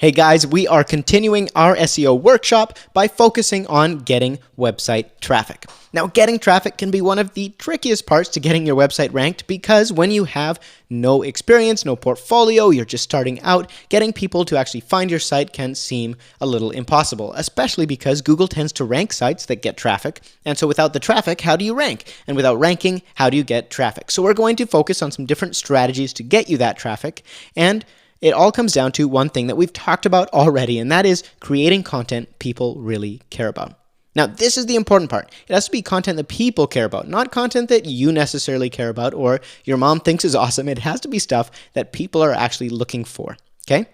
Hey guys, we are continuing our SEO workshop by focusing on getting website traffic. Now, getting traffic can be one of the trickiest parts to getting your website ranked because when you have no experience, no portfolio, you're just starting out, getting people to actually find your site can seem a little impossible, especially because Google tends to rank sites that get traffic. And so without the traffic, how do you rank? And without ranking, how do you get traffic? So we're going to focus on some different strategies to get you that traffic, and it all comes down to one thing that we've talked about already, and that is creating content people really care about. Now, this is the important part. It has to be content that people care about, not content that you necessarily care about or your mom thinks is awesome. It has to be stuff that people are actually looking for, okay?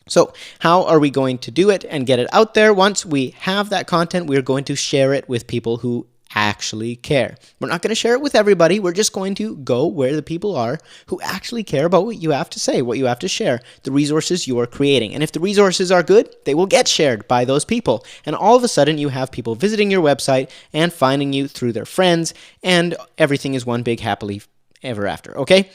So how are we going to do it and get it out there? Once we have that content, we're going to share it with people who actually care. We're not going to share it with everybody. We're just going to go where the people are who actually care about what you have to say, what you have to share, the resources you are creating. And if the resources are good, they will get shared by those people. And all of a sudden, you have people visiting your website and finding you through their friends, and everything is one big happily ever after, okay?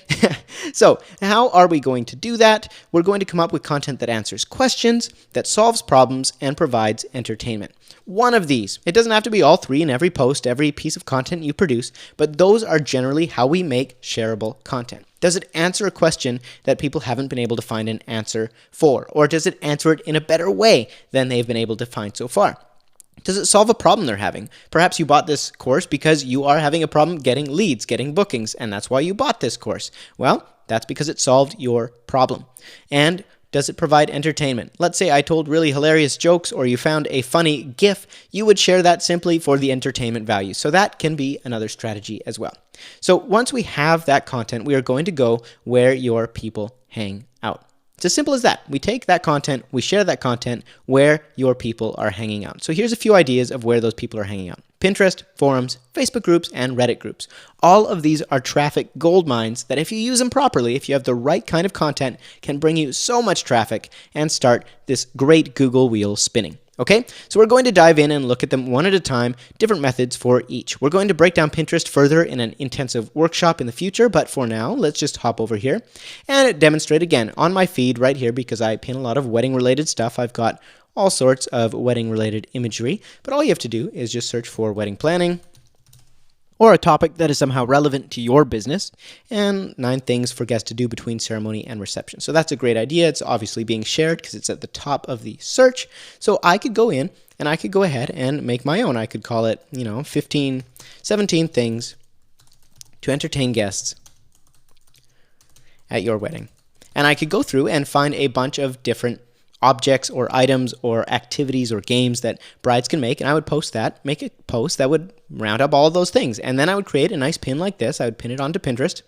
So how are we going to do that? We're going to come up with content that answers questions, that solves problems, and provides entertainment. One of these. It doesn't have to be all three in every post, every piece of content you produce, but those are generally how we make shareable content. Does it answer a question that people haven't been able to find an answer for? Or does it answer it in a better way than they've been able to find so far? Does it solve a problem they're having? Perhaps you bought this course because you are having a problem getting leads, getting bookings, and that's why you bought this course. Well, that's because it solved your problem. And does it provide entertainment? Let's say I told really hilarious jokes or you found a funny GIF, you would share that simply for the entertainment value. So that can be another strategy as well. So once we have that content, we are going to go where your people hang out. It's as simple as that. We take that content, we share that content where your people are hanging out. So here's a few ideas of where those people are hanging out. Pinterest, forums, Facebook groups, and Reddit groups. All of these are traffic gold mines that if you use them properly, if you have the right kind of content, can bring you so much traffic and start this great Google wheel spinning. Okay, so we're going to dive in and look at them one at a time, different methods for each. We're going to break down Pinterest further in an intensive workshop in the future, but for now, let's just hop over here and demonstrate again on my feed right here because I pin a lot of wedding-related stuff. I've got all sorts of wedding-related imagery, but all you have to do is just search for wedding planning or a topic that is somehow relevant to your business, and 9 things for guests to do between ceremony and reception. So that's a great idea. It's obviously being shared because it's at the top of the search. So I could go in and I could go ahead and make my own. I could call it, 17 things to entertain guests at your wedding. And I could go through and find a bunch of different objects or items or activities or games that brides can make, and I would make a post that would round up all of those things. And then I would create a nice pin like this. I would pin it onto Pinterest,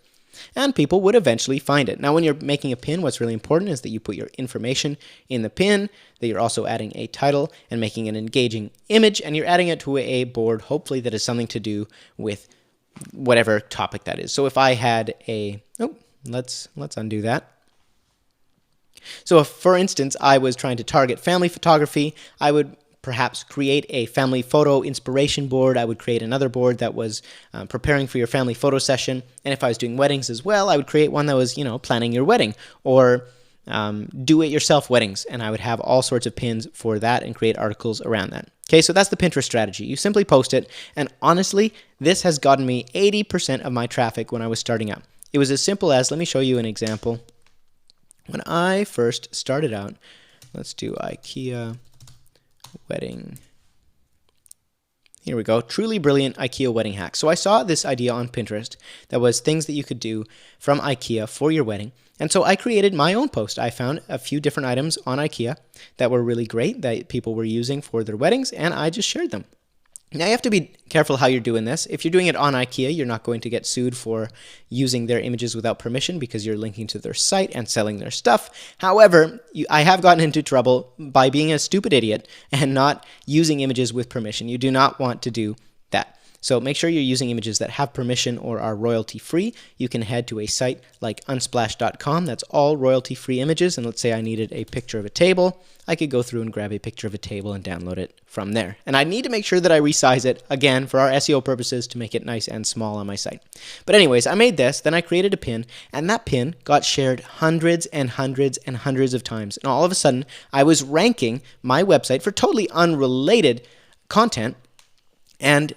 and people would eventually find it. Now, when you're making a pin, what's really important is that you put your information in the pin, that you're also adding a title and making an engaging image, and you're adding it to a board, hopefully that is something to do with whatever topic that is. So if I had let's undo that. So if, for instance, I was trying to target family photography, I would perhaps create a family photo inspiration board. I would create another board that was preparing for your family photo session. And if I was doing weddings as well, I would create one that was, planning your wedding or do-it-yourself weddings. And I would have all sorts of pins for that and create articles around that. Okay, so that's the Pinterest strategy. You simply post it. And honestly, this has gotten me 80% of my traffic when I was starting out. It was as simple as, let me show you an example. When I first started out, let's do IKEA wedding. Here we go. Truly brilliant IKEA wedding hack. So I saw this idea on Pinterest that was things that you could do from IKEA for your wedding. And so I created my own post. I found a few different items on IKEA that were really great that people were using for their weddings, and I just shared them. Now, you have to be careful how you're doing this. If you're doing it on IKEA, you're not going to get sued for using their images without permission because you're linking to their site and selling their stuff. However, I have gotten into trouble by being a stupid idiot and not using images with permission. You do not want to do that. So make sure you're using images that have permission or are royalty free. You can head to a site like unsplash.com. That's all royalty free images. And let's say I needed a picture of a table. I could go through and grab a picture of a table and download it from there. And I need to make sure that I resize it, again, for our SEO purposes, to make it nice and small on my site. But anyways, I made this, then I created a pin, and that pin got shared hundreds and hundreds and hundreds of times. And all of a sudden, I was ranking my website for totally unrelated content, and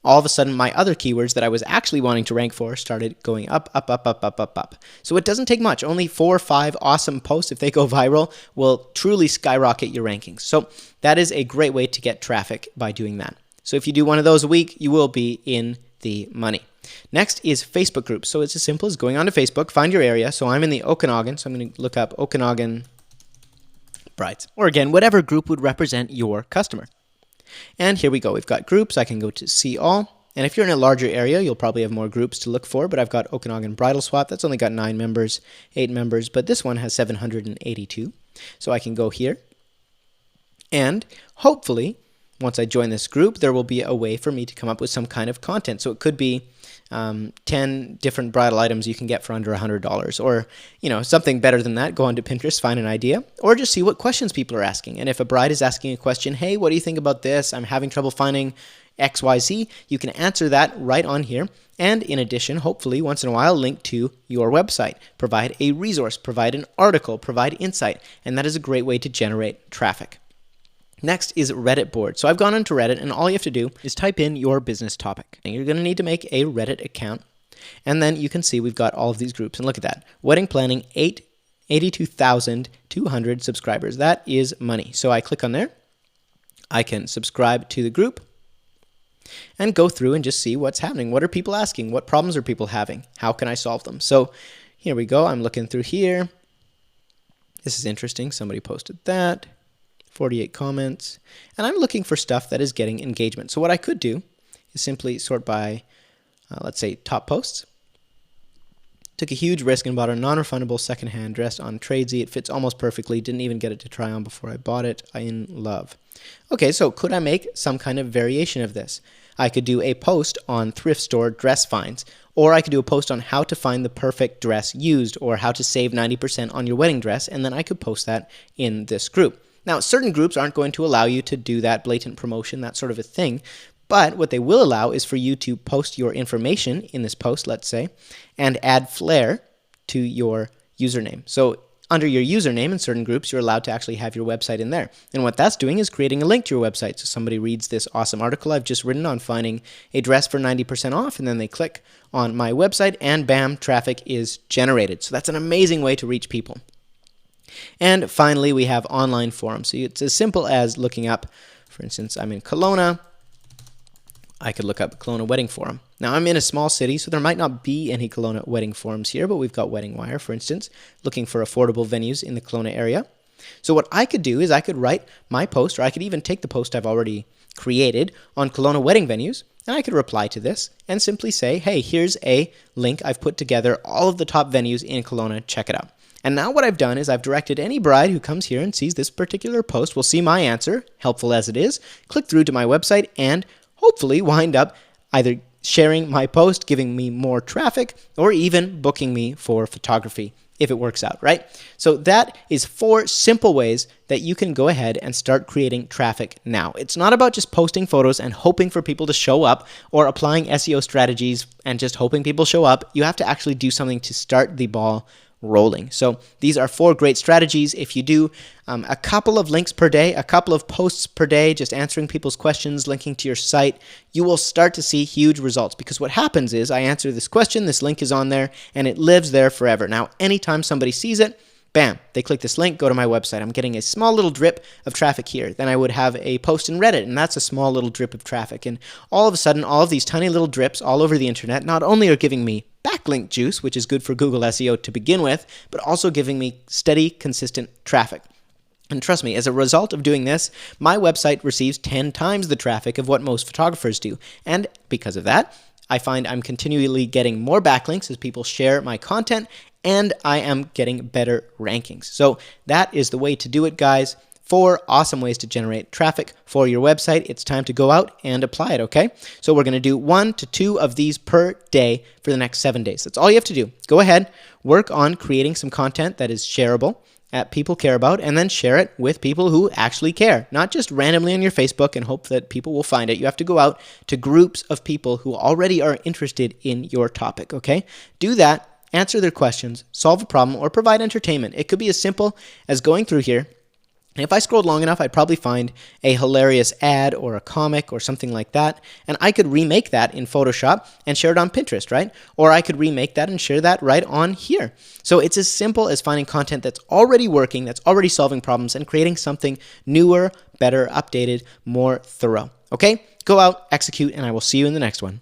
all of a sudden, my other keywords that I was actually wanting to rank for started going up, up, up, up, up, up, up. So it doesn't take much. Only 4 or 5 awesome posts, if they go viral, will truly skyrocket your rankings. So that is a great way to get traffic by doing that. So if you do one of those a week, you will be in the money. Next is Facebook groups. So it's as simple as going onto Facebook, find your area. So I'm in the Okanagan, so I'm going to look up Okanagan brides. Or again, whatever group would represent your customer. And here we go. We've got groups. I can go to see all. And if you're in a larger area, you'll probably have more groups to look for. But I've got Okanagan Bridal Swap. That's only got 9 members, 8 members. But this one has 782. So I can go here. And hopefully, once I join this group, there will be a way for me to come up with some kind of content. So it could be 10 different bridal items you can get for under $100, or something better than that. Go onto Pinterest, find an idea, or just see what questions people are asking. And if a bride is asking a question, hey, what do you think about this? I'm having trouble finding XYZ. You can answer that right on here. And in addition, hopefully, once in a while, link to your website. Provide a resource, provide an article, provide insight. And that is a great way to generate traffic. Next is Reddit board. So I've gone onto Reddit, and all you have to do is type in your business topic. And you're going to need to make a Reddit account. And then you can see we've got all of these groups. And look at that. Wedding planning, 82,200 subscribers. That is money. So I click on there. I can subscribe to the group and go through and just see what's happening. What are people asking? What problems are people having? How can I solve them? So here we go. I'm looking through here. This is interesting. Somebody posted that. 48 comments, and I'm looking for stuff that is getting engagement. So what I could do is simply sort by, let's say, top posts. Took a huge risk and bought a non-refundable secondhand dress on Tradesy. It fits almost perfectly. Didn't even get it to try on before I bought it. I'm in love. Okay, so could I make some kind of variation of this? I could do a post on thrift store dress finds, or I could do a post on how to find the perfect dress used, or how to save 90% on your wedding dress, and then I could post that in this group. Now, certain groups aren't going to allow you to do that blatant promotion, that sort of a thing, but what they will allow is for you to post your information in this post, let's say, and add flair to your username. So under your username in certain groups, you're allowed to actually have your website in there. And what that's doing is creating a link to your website. So somebody reads this awesome article I've just written on finding a dress for 90% off, and then they click on my website, and bam, traffic is generated. So that's an amazing way to reach people. And finally, we have online forums. So it's as simple as looking up, for instance, I'm in Kelowna. I could look up Kelowna Wedding Forum. Now, I'm in a small city, so there might not be any Kelowna wedding forums here, but we've got Wedding Wire, for instance, looking for affordable venues in the Kelowna area. So what I could do is I could write my post, or I could even take the post I've already created on Kelowna wedding venues, and I could reply to this and simply say, hey, here's a link. I've put together all of the top venues in Kelowna. Check it out. And now what I've done is I've directed any bride who comes here and sees this particular post will see my answer, helpful as it is, click through to my website, and hopefully wind up either sharing my post, giving me more traffic, or even booking me for photography if it works out, right? So that is 4 simple ways that you can go ahead and start creating traffic now. It's not about just posting photos and hoping for people to show up, or applying SEO strategies and just hoping people show up. You have to actually do something to start the ball rolling. So these are 4 great strategies. If you do a couple of links per day, a couple of posts per day, just answering people's questions, linking to your site, you will start to see huge results, because what happens is I answer this question, this link is on there, and it lives there forever. Now, anytime somebody sees it, bam, they click this link, go to my website. I'm getting a small little drip of traffic here. Then I would have a post in Reddit, and that's a small little drip of traffic. And all of a sudden, all of these tiny little drips all over the internet not only are giving me backlink juice, which is good for Google SEO to begin with, but also giving me steady, consistent traffic. And trust me, as a result of doing this, my website receives 10 times the traffic of what most photographers do. And because of that, I find I'm continually getting more backlinks as people share my content, and I am getting better rankings. So that is the way to do it, guys. 4 awesome ways to generate traffic for your website. It's time to go out and apply it, okay? So we're going to do 1 to 2 of these per day for the next 7 days. That's all you have to do. Go ahead, work on creating some content that is shareable, that people care about, and then share it with people who actually care. Not just randomly on your Facebook and hope that people will find it. You have to go out to groups of people who already are interested in your topic, okay? Do that, answer their questions, solve a problem, or provide entertainment. It could be as simple as going through here. And if I scrolled long enough, I'd probably find a hilarious ad or a comic or something like that. And I could remake that in Photoshop and share it on Pinterest, right? Or I could remake that and share that right on here. So it's as simple as finding content that's already working, that's already solving problems, and creating something newer, better, updated, more thorough. Okay? Go out, execute, and I will see you in the next one.